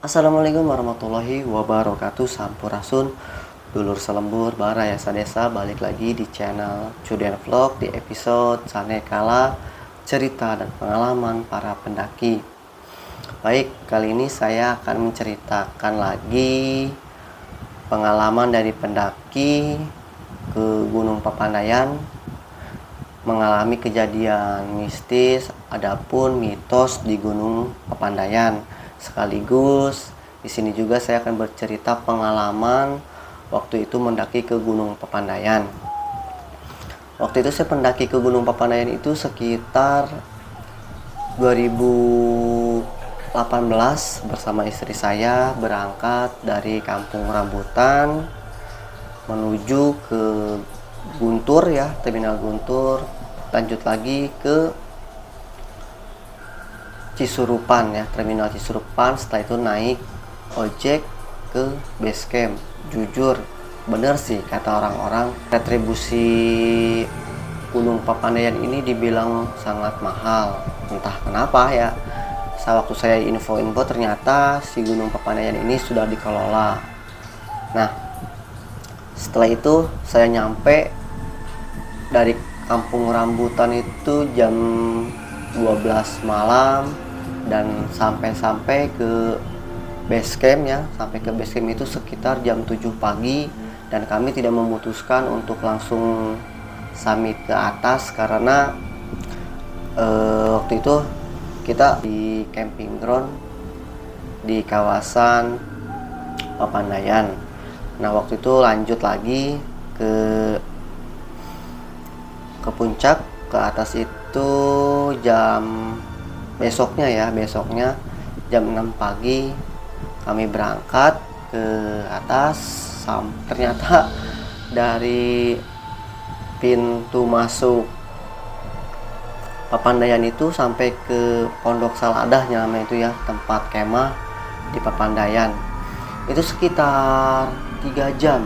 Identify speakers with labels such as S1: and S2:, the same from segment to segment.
S1: Assalamualaikum warahmatullahi wabarakatuh. Sampurasun, dulur selembur, barayasa desa, balik lagi di channel Cudian Vlog di episode Sanekala cerita dan pengalaman para pendaki. Baik, kali ini saya akan menceritakan lagi pengalaman dari pendaki ke Gunung Papandayan, mengalami kejadian mistis, adapun mitos di Gunung Papandayan. Sekaligus di sini juga saya akan bercerita pengalaman waktu itu mendaki ke Gunung Papandayan. Waktu itu saya mendaki ke Gunung Papandayan itu sekitar 2018 bersama istri saya, berangkat dari Kampung Rambutan menuju ke Guntur ya, Terminal Guntur, lanjut lagi ke Cisurupan ya, Terminal Cisurupan. Setelah itu naik ojek ke base camp. Jujur bener sih kata orang-orang, retribusi Gunung Papandayan ini dibilang sangat mahal. Entah kenapa ya, waktu saya info-info ternyata si Gunung Papandayan ini sudah dikelola. Nah, setelah itu saya nyampe dari Kampung Rambutan itu jam 12 malam dan sampai ke base camp ya. Sampai ke base camp itu sekitar jam 7 pagi dan kami tidak memutuskan untuk langsung summit ke atas karena waktu itu kita di camping ground di kawasan Papandayan. Nah, waktu itu lanjut lagi ke puncak, ke atas itu besoknya jam 6 pagi kami berangkat ke atas. Ternyata dari pintu masuk Papandayan itu sampai ke Pondok Saladah namanya itu ya, tempat kemah di Papandayan, itu sekitar 3 jam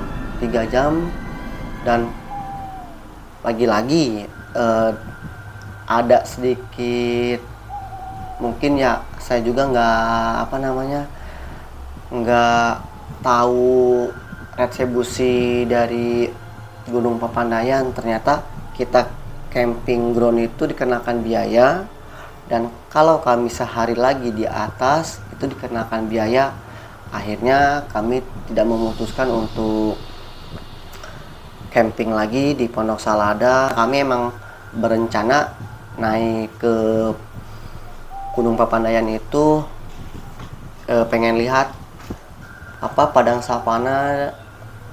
S1: dan lagi-lagi ada sedikit mungkin ya, saya juga nggak tahu retribusi dari Gunung Papandayan. Ternyata kita camping ground itu dikenakan biaya, dan kalau kami sehari lagi di atas itu dikenakan biaya. Akhirnya kami tidak memutuskan untuk camping lagi di Pondok Salada. Kami emang berencana naik ke Gunung Papandayan itu pengen lihat padang savana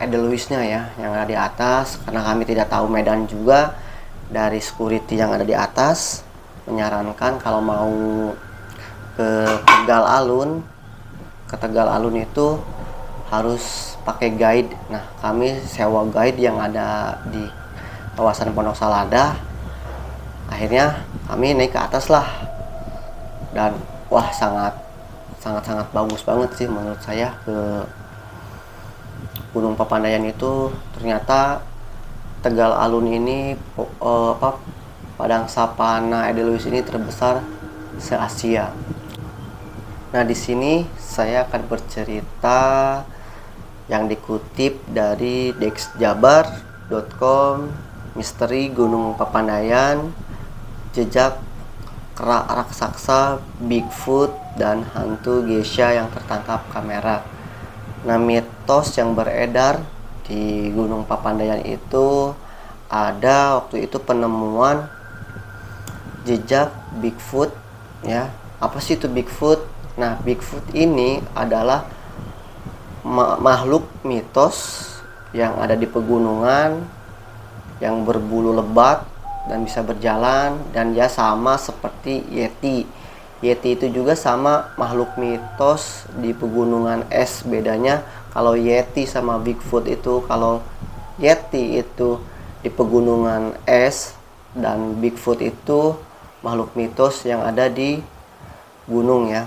S1: Edelweissnya ya yang ada di atas, karena kami tidak tahu medan juga. Dari security yang ada di atas menyarankan kalau mau ke Tegal Alun itu harus pakai guide. Nah, kami sewa guide yang ada di kawasan Pondok Salada. Akhirnya kami naik ke atas lah, dan wah sangat bagus banget sih menurut saya ke Gunung Papandayan itu. Ternyata Tegal Alun ini padang savana Edelweiss ini terbesar se-Asia. Nah, di sini saya akan bercerita yang dikutip dari dexjabar.com, misteri Gunung Papandayan, jejak kera raksasa, Bigfoot, dan hantu geisha yang tertangkap kamera. Nah, mitos yang beredar di Gunung Papandayan itu ada waktu itu penemuan jejak Bigfoot ya. Apa sih itu Bigfoot? Nah, Bigfoot ini adalah makhluk mitos yang ada di pegunungan, yang berbulu lebat dan bisa berjalan, dan dia sama seperti Yeti. Yeti itu juga sama makhluk mitos di pegunungan es. Bedanya kalau Yeti sama Bigfoot itu, kalau Yeti itu di pegunungan es dan Bigfoot itu makhluk mitos yang ada di gunung ya.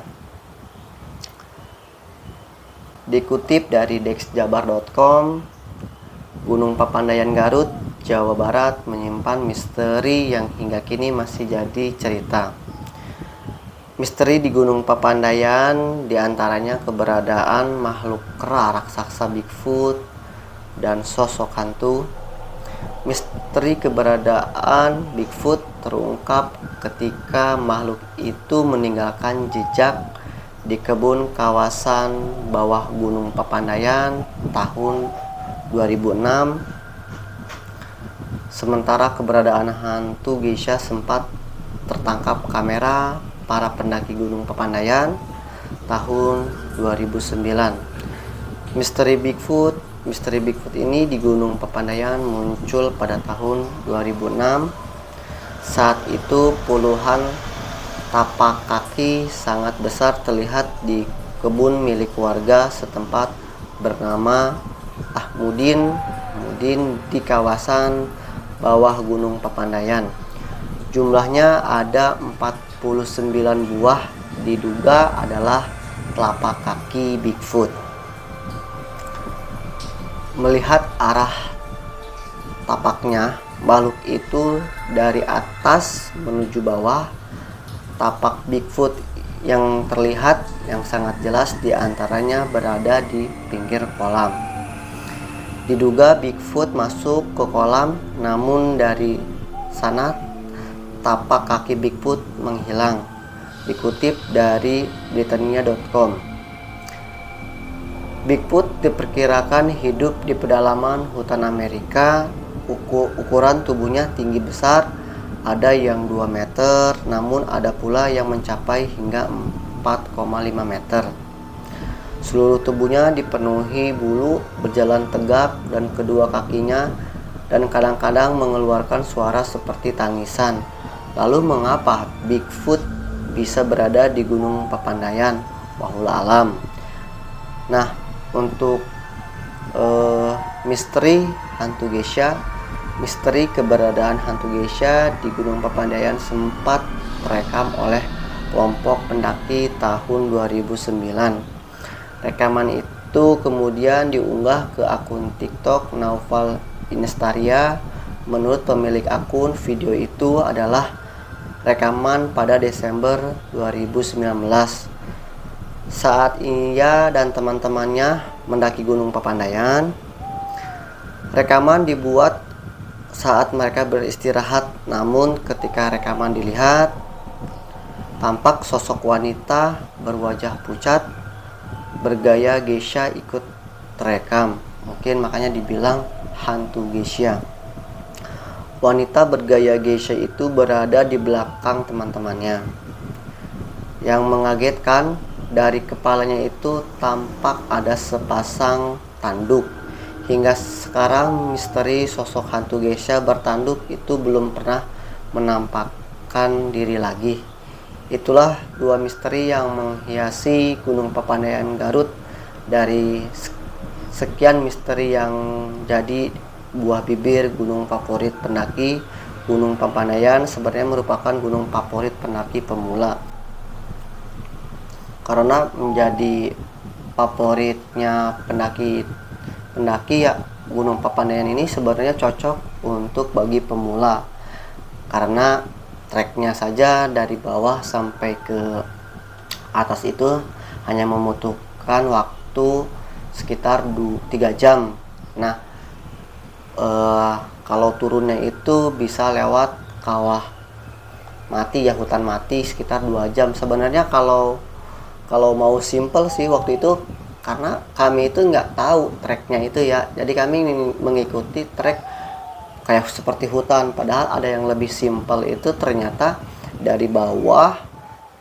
S1: Dikutip dari dexjabar.com, Gunung Papandayan Garut, Jawa Barat menyimpan misteri yang hingga kini masih jadi cerita. Misteri di Gunung Papandayan diantaranya keberadaan makhluk kera raksasa Bigfoot dan sosok hantu. Misteri keberadaan Bigfoot terungkap ketika makhluk itu meninggalkan jejak di kebun kawasan bawah Gunung Papandayan tahun 2006. Sementara keberadaan hantu geisha sempat tertangkap kamera para pendaki Gunung Papandayan tahun 2009. Misteri Bigfoot ini di Gunung Papandayan muncul pada tahun 2006. Saat itu puluhan tapak kaki sangat besar terlihat di kebun milik warga setempat bernama Ahmudin di kawasan bawah Gunung Papandayan. Jumlahnya ada 49 buah, diduga adalah telapak kaki Bigfoot. Melihat arah tapaknya, makhluk itu dari atas menuju bawah. Tapak Bigfoot yang terlihat yang sangat jelas diantaranya berada di pinggir kolam. Diduga Bigfoot masuk ke kolam, namun dari sana tapak kaki Bigfoot menghilang. Dikutip dari Britannia.com. Bigfoot diperkirakan hidup di pedalaman hutan Amerika. Ukuran tubuhnya tinggi besar, ada yang 2 meter, namun ada pula yang mencapai hingga 4,5 meter. Seluruh tubuhnya dipenuhi bulu, berjalan tegap dan kedua kakinya dan kadang-kadang mengeluarkan suara seperti tangisan. Lalu mengapa Bigfoot bisa berada di Gunung Papandayan? Wallahu alam. Nah, untuk misteri hantu geisha, misteri keberadaan hantu geisha di Gunung Papandayan sempat terekam oleh kelompok pendaki tahun 2009. Rekaman itu kemudian diunggah ke akun TikTok Naufal Inestaria. Menurut pemilik akun, video itu adalah rekaman pada Desember 2019 saat ia dan teman-temannya mendaki Gunung Papandayan. Rekaman dibuat saat mereka beristirahat, namun ketika rekaman dilihat, tampak sosok wanita berwajah pucat bergaya geisha ikut terekam. Mungkin makanya dibilang hantu geisha. Wanita bergaya geisha itu berada di belakang teman-temannya. Yang mengagetkan, dari kepalanya itu tampak ada sepasang tanduk. Hingga sekarang misteri sosok hantu geisha bertanduk itu belum pernah menampakkan diri lagi. Itulah dua misteri yang menghiasi Gunung Papandayan Garut. Dari sekian misteri yang jadi buah bibir gunung favorit pendaki, Gunung Papandayan sebenarnya merupakan gunung favorit pendaki pemula. Karena menjadi favoritnya pendaki ya, Gunung Papandayan ini sebenarnya cocok untuk bagi pemula. Karena treknya saja dari bawah sampai ke atas itu hanya membutuhkan waktu sekitar 3 jam. Nah, kalau turunnya itu bisa lewat kawah mati ya, hutan mati sekitar 2 jam. Sebenarnya kalau mau simple sih waktu itu, karena kami itu nggak tahu treknya itu ya, jadi kami mengikuti trek kayak seperti hutan, padahal ada yang lebih simple. Itu ternyata dari bawah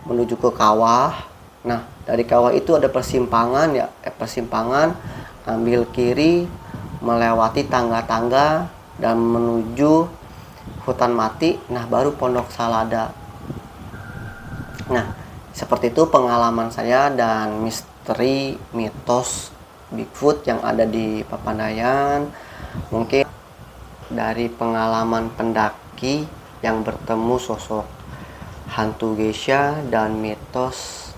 S1: menuju ke kawah. Nah, dari kawah itu ada persimpangan ya, persimpangan, ambil kiri melewati tangga-tangga dan menuju hutan mati. Nah, baru Pondok Salada. Nah, seperti itu pengalaman saya dan misteri mitos Bigfoot yang ada di Papandayan. Mungkin dari pengalaman pendaki yang bertemu sosok hantu geisha dan mitos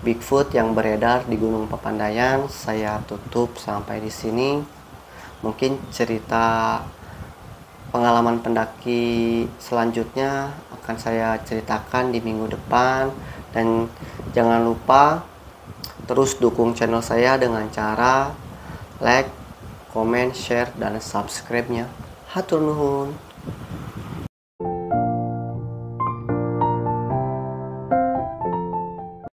S1: Bigfoot yang beredar di Gunung Papandayan, saya tutup sampai di sini. Mungkin cerita pengalaman pendaki selanjutnya akan saya ceritakan di minggu depan. Dan jangan lupa terus dukung channel saya dengan cara like, comment, share, dan subscribe-nya. Hatur nuhun.